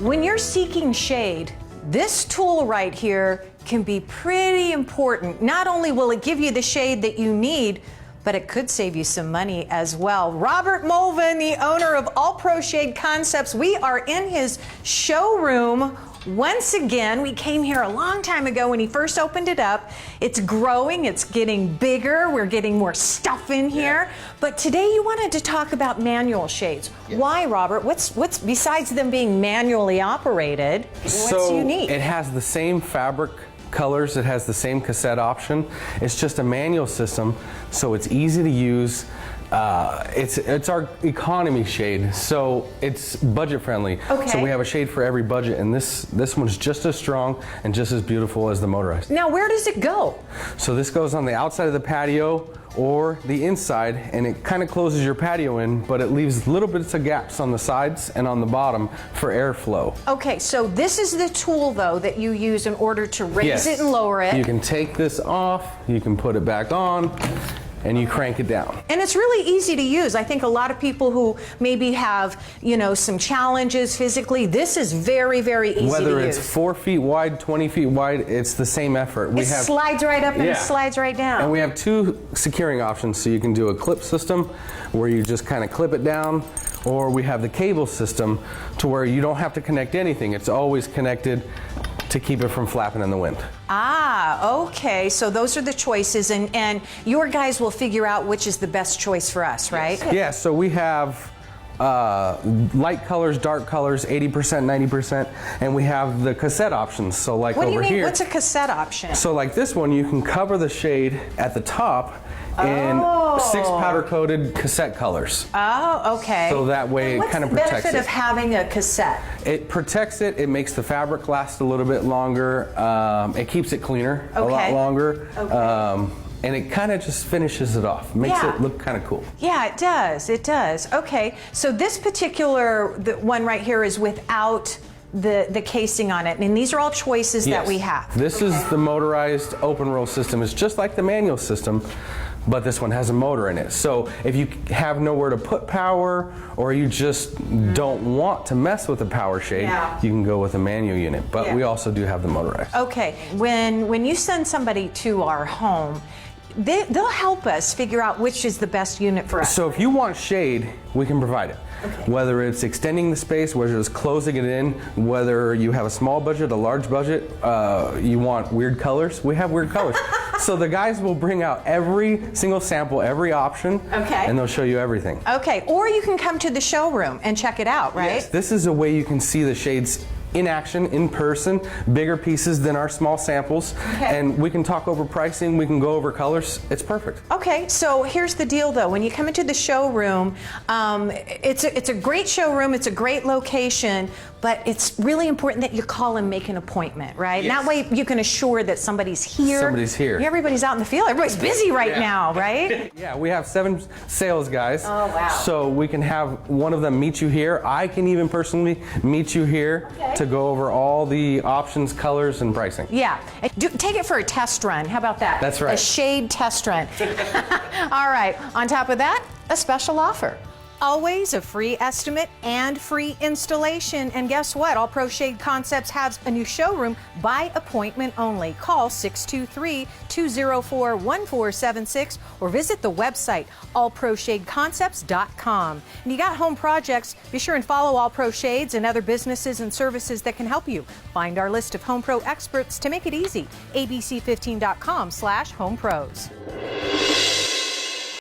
When you're seeking shade, this tool right here can be pretty important. Not only will it give you the shade that you need, but it could save you some money as well. Robert Mulvin, the owner of All Pro Shade Concepts, we are in his showroom once again. We came here a long time ago when he first opened it up. It's growing, it's getting bigger, we're getting more stuff in here. But today you wanted to talk about manual shades. Yes. Why, Robert? What's besides them being manually operated, what's unique? It has the same fabric colors, it has the same cassette option. It's just a manual system, so it's easy to use. It's our economy shade, so it's budget friendly. Okay. So we have a shade for every budget, and this one's just as strong and just as beautiful as the motorized. Now, where does it go? So this goes on the outside of the patio or the inside, and it kind of closes your patio in, but it leaves little bits of gaps on the sides and on the bottom for airflow. Okay, so this is the tool though that you use in order to raise it and lower it. You can take this off, you can put it back on, and you crank it down. And it's really easy to use. I think a lot of people who maybe have, you know, some challenges physically, this is very, very easy to use. Whether it's 4 feet wide, 20 feet wide, it's the same effort. It slides right up and it slides right down. And we have two securing options, so you can do a clip system where you just kind of clip it down, or we have the cable system to where you don't have to connect anything. It's always connected to keep it from flapping in the wind. Ah, okay, so those are the choices, and your guys will figure out which is the best choice for us, right? Yeah, so we have light colors, dark colors, 80%, 90%, and we have the cassette options. So like what do you over mean, here. what's a cassette option? So like this one, you can cover the shade at the top in 6 powder-coated cassette colors. Oh, okay. So that way it kind of protects it. What's the benefit of having a cassette? It protects it, it makes the fabric last a little bit longer, it keeps it cleaner a lot longer, and it kind of just finishes it off, makes it look kind of cool. Yeah, it does, it does. Okay, so this particular one right here is without the casing on it, and these are all choices that we have. This is the motorized open roll system. It's just like the manual system, but this one has a motor in it. So if you have nowhere to put power, or you just don't want to mess with the power shade, you can go with a manual unit, but we also do have the motorized. Okay, when you send somebody to our home, they'll help us figure out which is the best unit for us. So if you want shade, we can provide it. Okay. Whether it's extending the space, whether it's closing it in, whether you have a small budget, a large budget, you want weird colors, we have weird colors. So the guys will bring out every single sample, every option, and they'll show you everything. Okay, or you can come to the showroom and check it out, right? Yes, this is a way you can see the shades in action, in person, bigger pieces than our small samples, and we can talk over pricing, we can go over colors, it's perfect. Okay, so here's the deal though, when you come into the showroom, it's a great showroom, it's a great location, but it's really important that you call and make an appointment, right? Yes. And that way you can assure that somebody's here. Somebody's here. Everybody's out in the field, everybody's busy right now, right? Yeah, we have 7 sales guys. Oh, wow. So we can have one of them meet you here. I can even personally meet you here to go over all the options, colors, and pricing. Yeah, take it for a test run. How about that? That's right. A shade test run. All right, on top of that, a special offer. Always a free estimate and free installation. And guess what? All Pro Shade Concepts has a new showroom by appointment only. Call 623-204-1476 or visit the website allproshadeconcepts.com. And you got home projects, be sure and follow All Pro Shades and other businesses and services that can help you. Find our list of Home Pro experts to make it easy. abc15.com/homepros.